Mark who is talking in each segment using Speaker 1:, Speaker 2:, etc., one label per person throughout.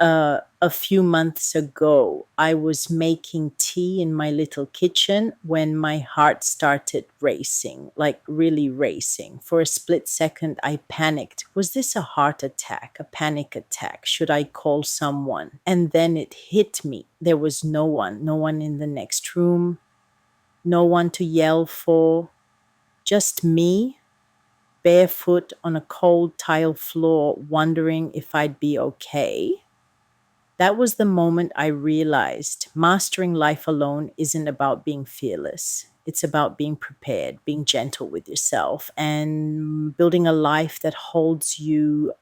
Speaker 1: A few months ago, I was making tea in my little kitchen when my heart started racing, like really racing. For a split second, I panicked. Was this a heart attack, a panic attack? Should I call someone? And then it hit me. There was no one in the next room, no one to yell for, just me, barefoot on a cold tile floor, wondering if I'd be okay. That was the moment I realized mastering life alone isn't about being fearless. It's about being prepared, being gentle with yourself, and building a life that holds you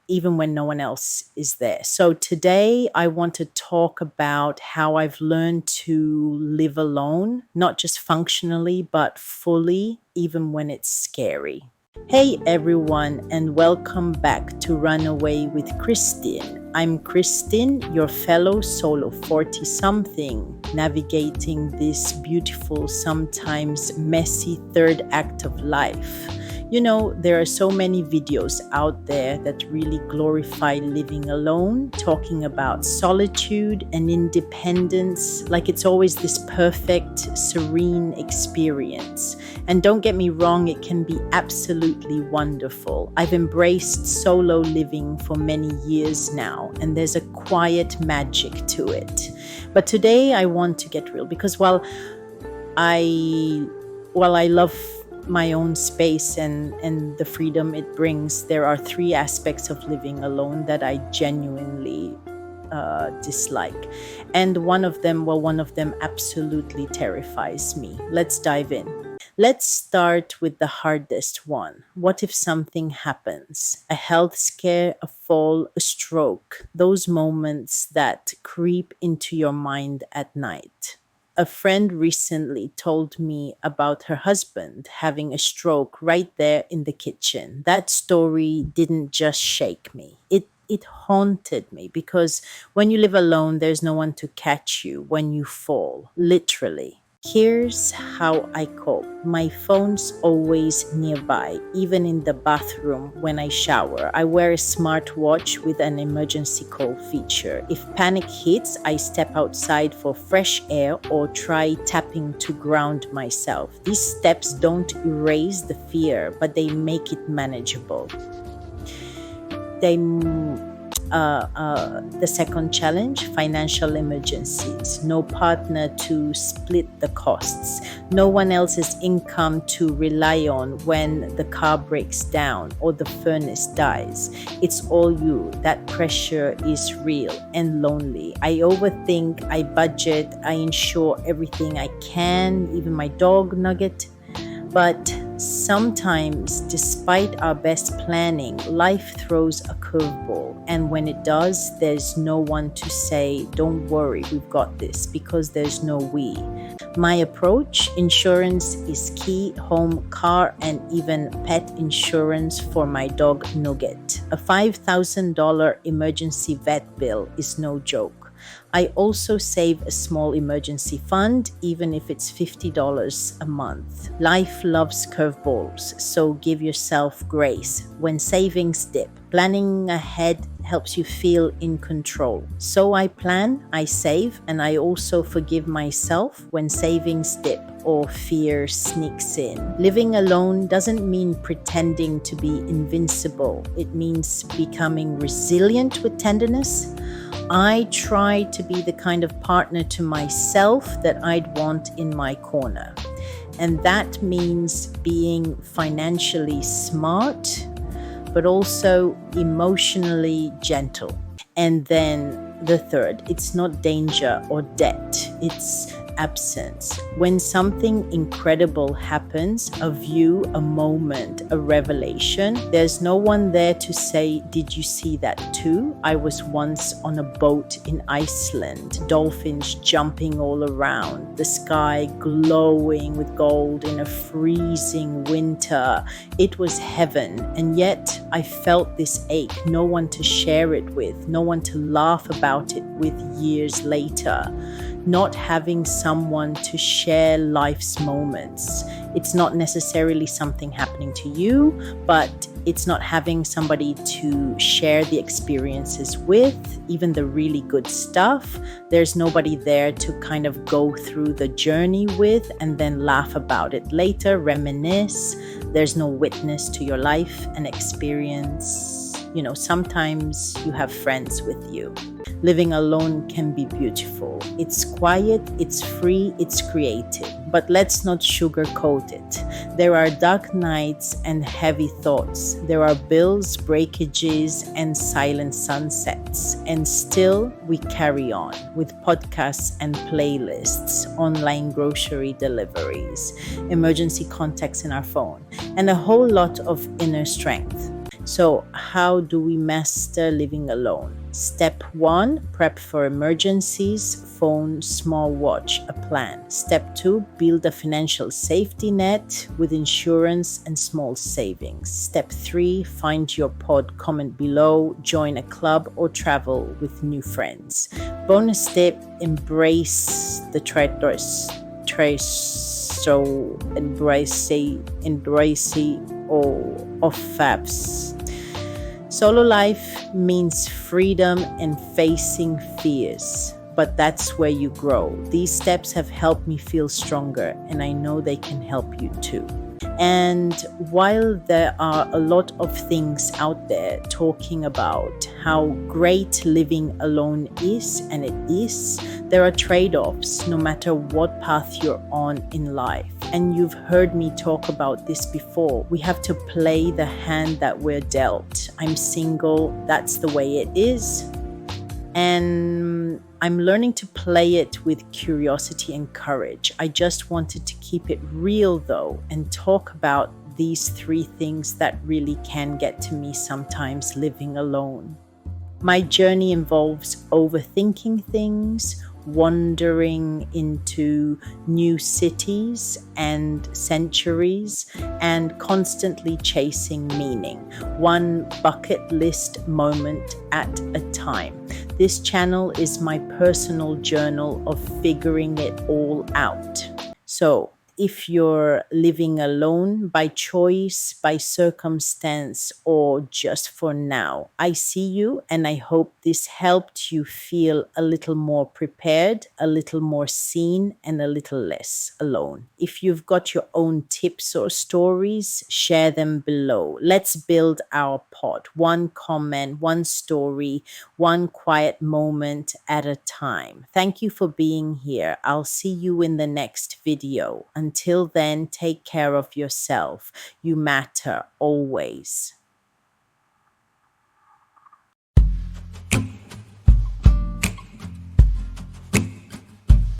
Speaker 1: even when no one else is there. So, today I want to talk about how I've learned to live alone, not just functionally, but fully, even when it's scary. Hey everyone, and welcome back to Runaway with Christine. I'm Christine, your fellow solo 40 something, navigating this beautiful, sometimes messy third act of life. You know, there are so many videos out there that really glorify living alone, talking about solitude and independence, like it's always this perfect, serene experience. And don't get me wrong, it can be absolutely wonderful. I've embraced solo living for many years now, and there's a quiet magic to it. But today I want to get real because while I love my own space and the freedom it brings, there are three aspects of living alone that I genuinely dislike. And one of them absolutely terrifies me. Let's dive in. Let's start with the hardest one. What if something happens? A health scare, a fall, a stroke. Those moments that creep into your mind at night. A friend recently told me about her husband having a stroke right there in the kitchen. That story didn't just shake me. It haunted me because when you live alone, there's no one to catch you when you fall, literally. Here's how I cope. My phone's always nearby, even in the bathroom when I shower. I wear a smartwatch with an emergency call feature. If panic hits, I step outside for fresh air or try tapping to ground myself. These steps don't erase the fear, but they make it manageable. They the second challenge, financial emergencies. No partner to split the costs. No one else's income to rely on when the car breaks down or the furnace dies. It's all you. That pressure is real and lonely. I overthink, I budget, I insure everything I can, even my dog Nugget. But sometimes, despite our best planning, life throws a curveball. And when it does, there's no one to say, don't worry, we've got this, because there's no we. My approach, insurance is key, home, car, and even pet insurance for my dog Nugget. A $5,000 emergency vet bill is no joke. I also save a small emergency fund, even if it's $50 a month. Life loves curveballs, so give yourself grace. When savings dip, planning ahead helps you feel in control. So I plan, I save, and I also forgive myself when savings dip or fear sneaks in. Living alone doesn't mean pretending to be invincible. It means becoming resilient with tenderness. I try to be the kind of partner to myself that I'd want in my corner. And that means being financially smart, but also emotionally gentle. And then the third, it's not danger or debt, it's absence. When something incredible happens, a view, a moment, a revelation, there's no one there to say, did you see that too? I was once on a boat in Iceland, dolphins jumping all around, the sky glowing with gold in a freezing winter. It was heaven, and yet I felt this ache, no one to share it with, no one to laugh about it with years later. Not having someone to share life's moments. It's not necessarily something happening to you, but It's not having somebody to share the experiences with, even the really good stuff. There's nobody there to kind of go through the journey with and then laugh about it later, reminisce. There's no witness to your life and experience. Sometimes you have friends with you. Living alone can be beautiful. It's quiet, it's free, it's creative. But let's not sugarcoat it. There are dark nights and heavy thoughts. There are bills, breakages, and silent sunsets. And still, we carry on with podcasts and playlists, online grocery deliveries, emergency contacts in our phone, and a whole lot of inner strength. So, how do we master living alone? Step 1, prep for emergencies, phone, small watch, a plan. Step 2, build a financial safety net with insurance and small savings. Step 3, find your pod, comment below, join a club or travel with new friends. Bonus tip, embrace the traitors. So embrace all of faps. Solo life means freedom and facing fears, but that's where you grow. These steps have helped me feel stronger, and I know they can help you too. And while there are a lot of things out there talking about how great living alone is, and it is, there are trade-offs no matter what path you're on in life. And you've heard me talk about this before. We have to play the hand that we're dealt. I'm single, that's the way it is. And I'm learning to play it with curiosity and courage. I just wanted to keep it real though and talk about these 3 things that really can get to me sometimes living alone. My journey involves overthinking things, wandering into new cities and centuries, and constantly chasing meaning, one bucket list moment at a time. This channel is my personal journal of figuring it all out. So, if you're living alone by choice, by circumstance, or just for now, I see you, and I hope this helped you feel a little more prepared, a little more seen, and a little less alone. If you've got your own tips or stories, share them below. Let's build our pod, one comment, one story, one quiet moment at a time. Thank you for being here. I'll see you in the next video. Until then, take care of yourself. You matter always.